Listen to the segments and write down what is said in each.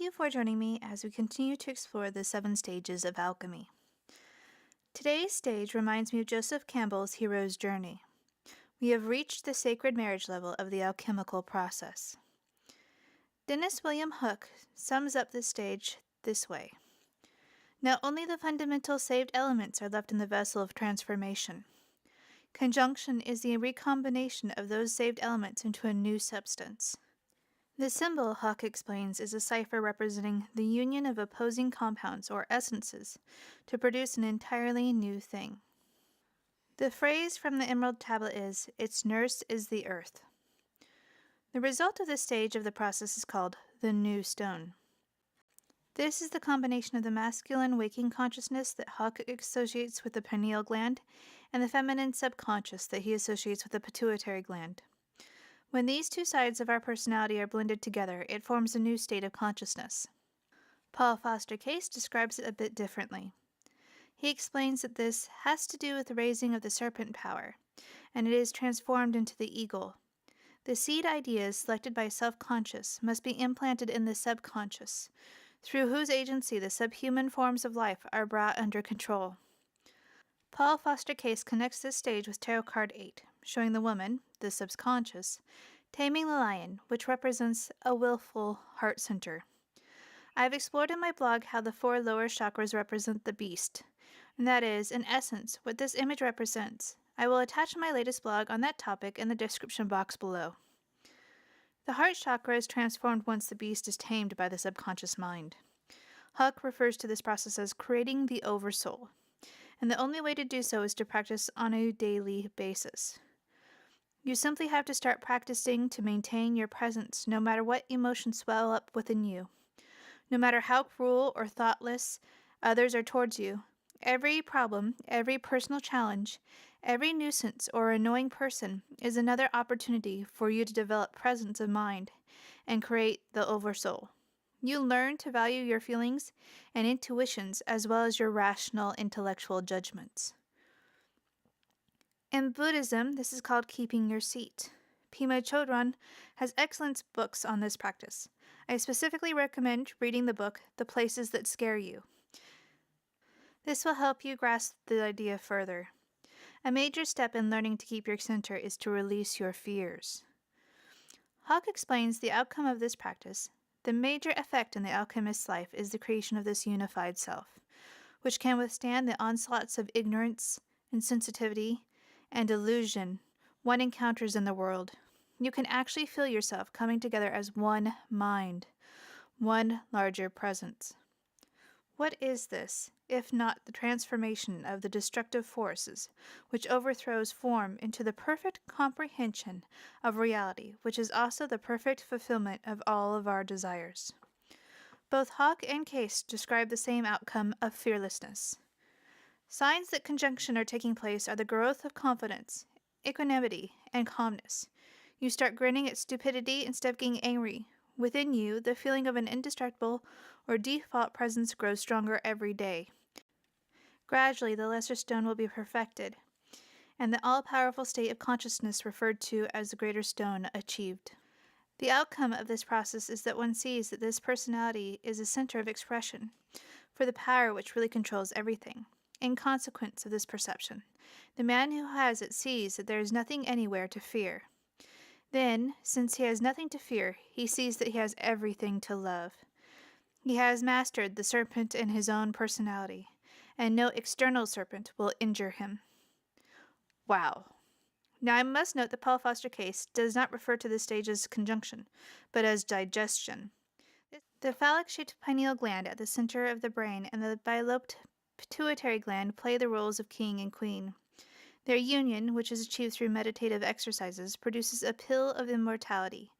you for joining me as we continue to explore the 7 stages of alchemy. Today's stage reminds me of Joseph Campbell's hero's journey. We have reached the sacred marriage level of the alchemical process. Dennis William Hook sums up this stage this way. Now only the fundamental saved elements are left in the vessel of transformation. Conjunction is the recombination of those saved elements into a new substance. The symbol, Hook explains, is a cipher representing the union of opposing compounds or essences to produce an entirely new thing. The phrase from the Emerald Tablet is, "Its nurse is the earth." The result of this stage of the process is called the new stone. This is the combination of the masculine waking consciousness that Hook associates with the pineal gland and the feminine subconscious that he associates with the pituitary gland. When these two sides of our personality are blended together, it forms a new state of consciousness. Paul Foster Case describes it a bit differently. He explains that this has to do with the raising of the serpent power, and it is transformed into the eagle. The seed ideas selected by self-conscious must be implanted in the subconscious, through whose agency the subhuman forms of life are brought under control. Paul Foster Case connects this stage with Tarot Card 8, showing the woman, the subconscious, taming the lion, which represents a willful heart center. I have explored in my blog how the 4 lower chakras represent the beast, and that is, in essence, what this image represents. I will attach my latest blog on that topic in the description box below. The heart chakra is transformed once the beast is tamed by the subconscious mind. Huck refers to this process as creating the oversoul, and the only way to do so is to practice on a daily basis. You simply have to start practicing to maintain your presence no matter what emotions swell up within you. No matter how cruel or thoughtless others are towards you, every problem, every personal challenge, every nuisance or annoying person is another opportunity for you to develop presence of mind and create the oversoul. You learn to value your feelings and intuitions as well as your rational intellectual judgments. In Buddhism, this is called keeping your seat. Pema Chodron has excellent books on this practice. I specifically recommend reading the book, The Places That Scare You. This will help you grasp the idea further. A major step in learning to keep your center is to release your fears. Hawk explains the outcome of this practice. The major effect in the alchemist's life is the creation of this unified self, which can withstand the onslaughts of ignorance, insensitivity, and illusion one encounters in the world. You can actually feel yourself coming together as one mind, one larger presence. What is this, if not the transformation of the destructive forces, which overthrows form into the perfect comprehension of reality, which is also the perfect fulfillment of all of our desires? Both Hawk and Case describe the same outcome of fearlessness. Signs that conjunction are taking place are the growth of confidence, equanimity, and calmness. You start grinning at stupidity instead of getting angry. Within you, the feeling of an indestructible or default presence grows stronger every day. Gradually, the lesser stone will be perfected, and the all-powerful state of consciousness referred to as the greater stone achieved. The outcome of this process is that one sees that this personality is a center of expression for the power which really controls everything. In consequence of this perception, the man who has it sees that there is nothing anywhere to fear. Then, since he has nothing to fear, he sees that he has everything to love. He has mastered the serpent in his own personality, and no external serpent will injure him. Wow. Now I must note that Paul Foster Case does not refer to this stage as conjunction, but as digestion. The phallic-shaped pineal gland at the center of the brain and the bilobed pituitary gland play the roles of king and queen. Their union, which is achieved through meditative exercises, produces a pill of immortality,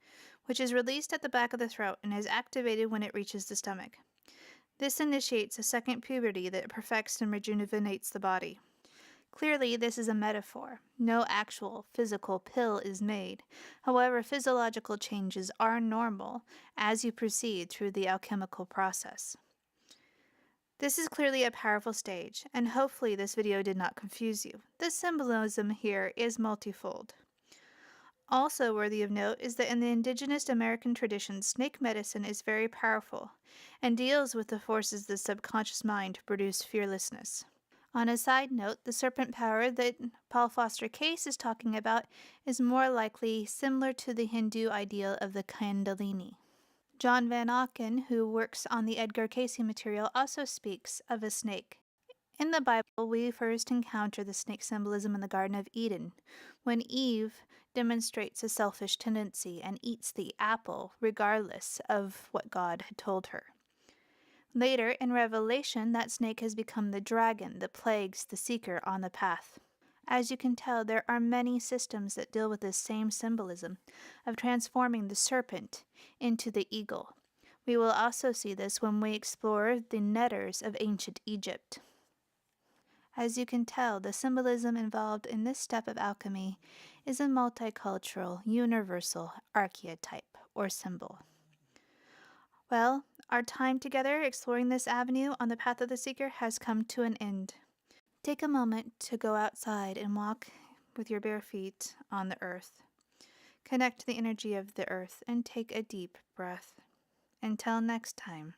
which is released at the back of the throat and is activated when it reaches the stomach. This initiates a second puberty that perfects and rejuvenates the body. Clearly, this is a metaphor. No actual physical pill is made. However, physiological changes are normal as you proceed through the alchemical process. This is clearly a powerful stage, and hopefully this video did not confuse you. The symbolism here is multifold. Also worthy of note is that in the indigenous American tradition, snake medicine is very powerful and deals with the forces of the subconscious mind to produce fearlessness. On a side note, the serpent power that Paul Foster Case is talking about is more likely similar to the Hindu ideal of the Kundalini. John Van Auken, who works on the Edgar Cayce material, also speaks of a snake. In the Bible, we first encounter the snake symbolism in the Garden of Eden, when Eve demonstrates a selfish tendency and eats the apple regardless of what God had told her. Later, in Revelation, that snake has become the dragon that plagues the seeker on the path. As you can tell, there are many systems that deal with this same symbolism of transforming the serpent into the eagle. We will also see this when we explore the netters of ancient Egypt. As you can tell, the symbolism involved in this step of alchemy is a multicultural, universal archetype or symbol. Well, our time together exploring this avenue on the path of the seeker has come to an end. Take a moment to go outside and walk with your bare feet on the earth. Connect to the energy of the earth and take a deep breath. Until next time.